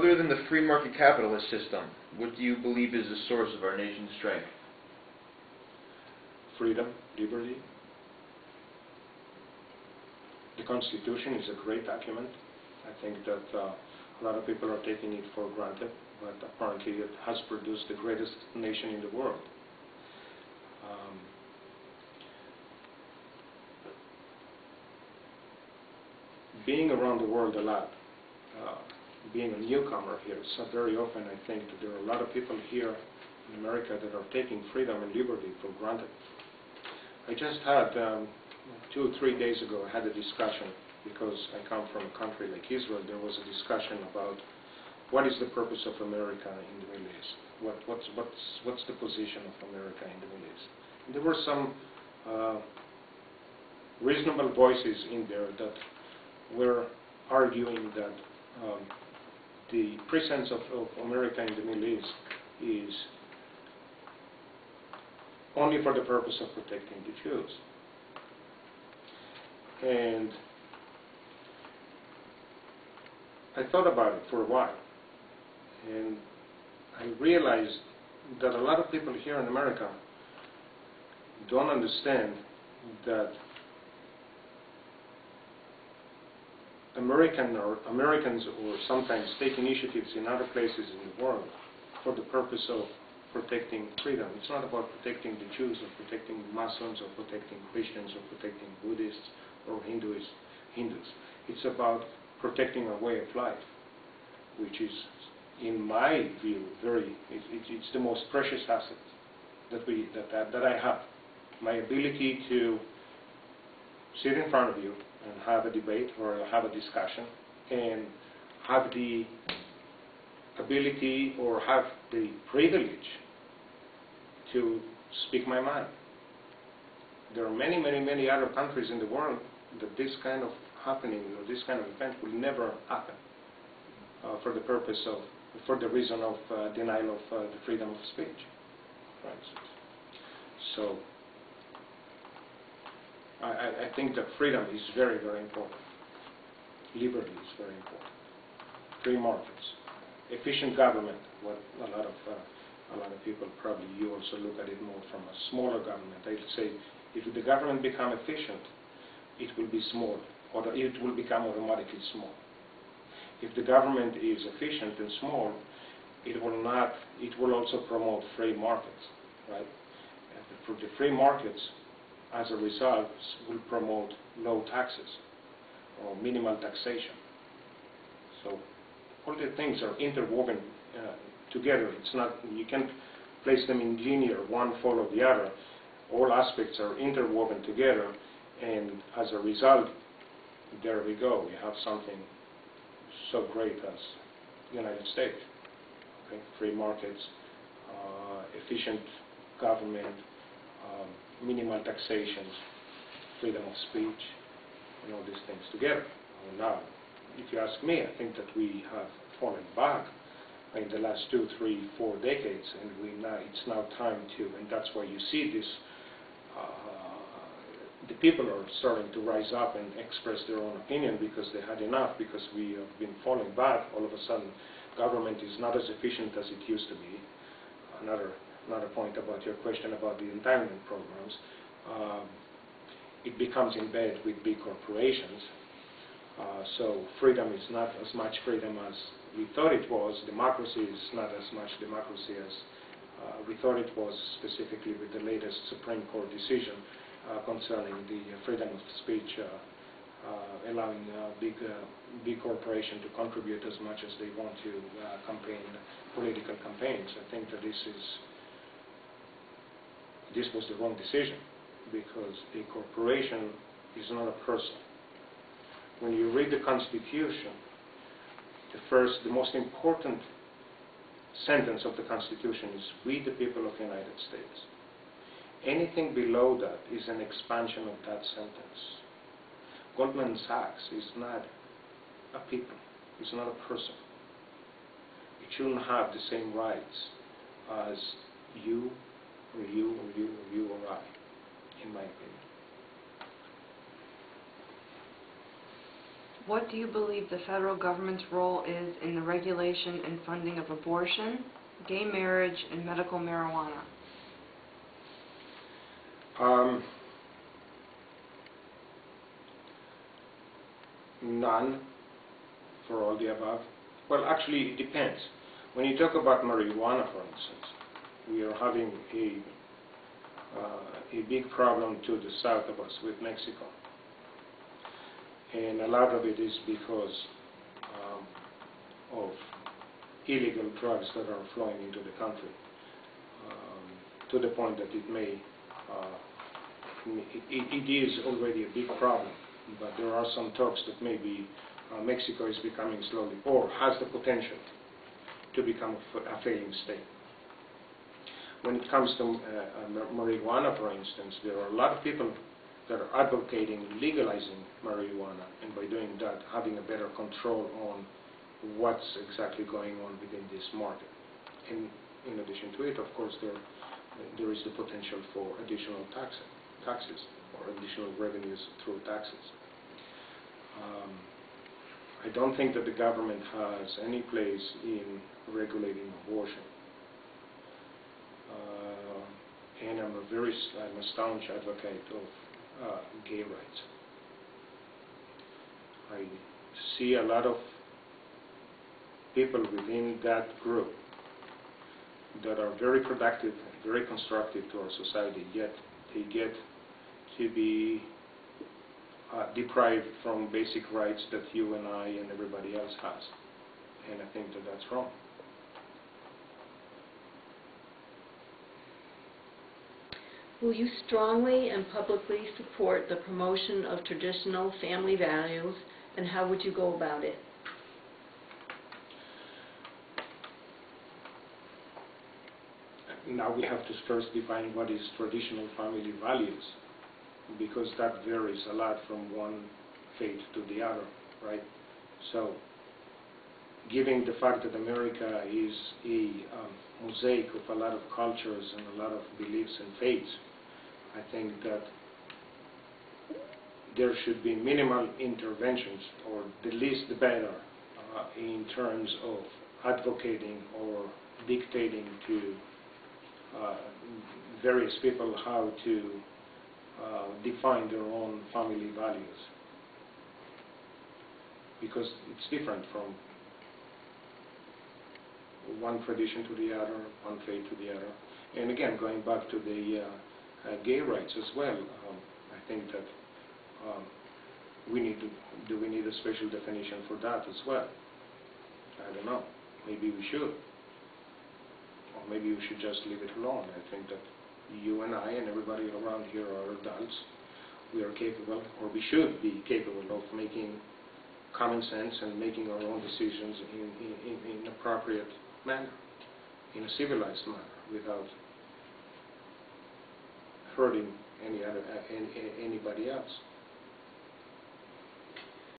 Other than the free market capitalist system, what do you believe is the source of our nation's strength? Freedom, liberty. The Constitution is a great document. I think that a lot of people are taking it for granted, but apparently it has produced the greatest nation in the world. Being around the world a lot, being a newcomer here, so very often I think that there are a lot of people here in America that are taking freedom and liberty for granted. I just had, 2 or 3 days ago, I had a discussion, because I come from a country like Israel. There was a discussion about what is the purpose of America in the Middle East? What's the position of America in the Middle East? And there were some reasonable voices in there that were arguing that the presence of America in the Middle East is only for the purpose of protecting the Jews. And I thought about it for a while, and I realized that a lot of people here in America don't understand that Americans or sometimes take initiatives in other places in the world for the purpose of protecting freedom. It's not about protecting the Jews or protecting Muslims or protecting Christians or protecting Buddhists or Hindus. It's about protecting a way of life, which is, in my view, it's the most precious asset that I have. My ability to sit in front of you and have a debate or have a discussion and have the ability or have the privilege to speak my mind. There are many, many, many other countries in the world that this kind of happening or this kind of event will never happen for the reason of denial of the freedom of speech, for instance. So I think that freedom is very, very important. Liberty is very important. Free markets, efficient government. What a lot of people, probably you also look at it more from a smaller government. I'd say if the government become efficient, it will be small, or it will become automatically small. If the government is efficient and small, it will also promote free markets, right? And the free markets, as a result, will promote low taxes or minimal taxation. So all the things are interwoven together. It's not, you can't place them in linear, one follow the other. All aspects are interwoven together, and as a result, there we go. We have something so great as the United States. Okay? Free markets, efficient government, minimal taxations, freedom of speech, and all these things together. And now, if you ask me, I think that we have fallen back in the last 2, 3, 4 decades, and it's now time to, and that's why you see this, the people are starting to rise up and express their own opinion because they had enough, because we have been falling back. All of a sudden, government is not as efficient as it used to be. Another point about your question about the entitlement programs, it becomes in bed with big corporations. So freedom is not as much freedom as we thought it was. Democracy is not as much democracy as we thought it was, specifically with the latest Supreme Court decision concerning the freedom of speech, allowing big corporation to contribute as much as they want to political campaigns. I think that this was the wrong decision, because a corporation is not a person. When you read the Constitution, the most important sentence of the Constitution is, "We the people of the United States." Anything below that is an expansion of that sentence. Goldman Sachs is not a people. It's not a person. It shouldn't have the same rights as you, or you, or you, or you, or I, in my opinion. What do you believe the federal government's role is in the regulation and funding of abortion, gay marriage, and medical marijuana? None for all the above. Well, actually, it depends. When you talk about marijuana, for instance, we are having a big problem to the south of us with Mexico. And a lot of it is because of illegal drugs that are flowing into the country, to the point that it may, it is already a big problem, but there are some talks that maybe Mexico is becoming slowly, or has the potential to become a failing state. When it comes to marijuana, for instance, there are a lot of people that are advocating legalizing marijuana, and by doing that, having a better control on what's exactly going on within this market. And in addition to it, of course, there is the potential for additional taxes or additional revenues through taxes. I don't think that the government has any place in regulating abortion. And I'm a staunch advocate of gay rights. I see a lot of people within that group that are very productive and very constructive to our society, yet they get to be deprived from basic rights that you and I and everybody else has. And I think that that's wrong. Will you strongly and publicly support the promotion of traditional family values, and how would you go about it? Now we have to first define what is traditional family values, because that varies a lot from one faith to the other, right? So, given the fact that America is a mosaic of a lot of cultures and a lot of beliefs and faiths, I think that there should be minimal interventions, or the least the better, in terms of advocating or dictating to various people how to define their own family values, because it's different from one tradition to the other, one faith to the other. And again, going back to the gay rights as well, I think that do we need a special definition for that as well? I don't know. Maybe we should. Or maybe we should just leave it alone. I think that you and I and everybody around here are adults. We are capable, or we should be capable, of making common sense and making our own decisions in appropriate manner, in a civilized manner, without hurting anybody else.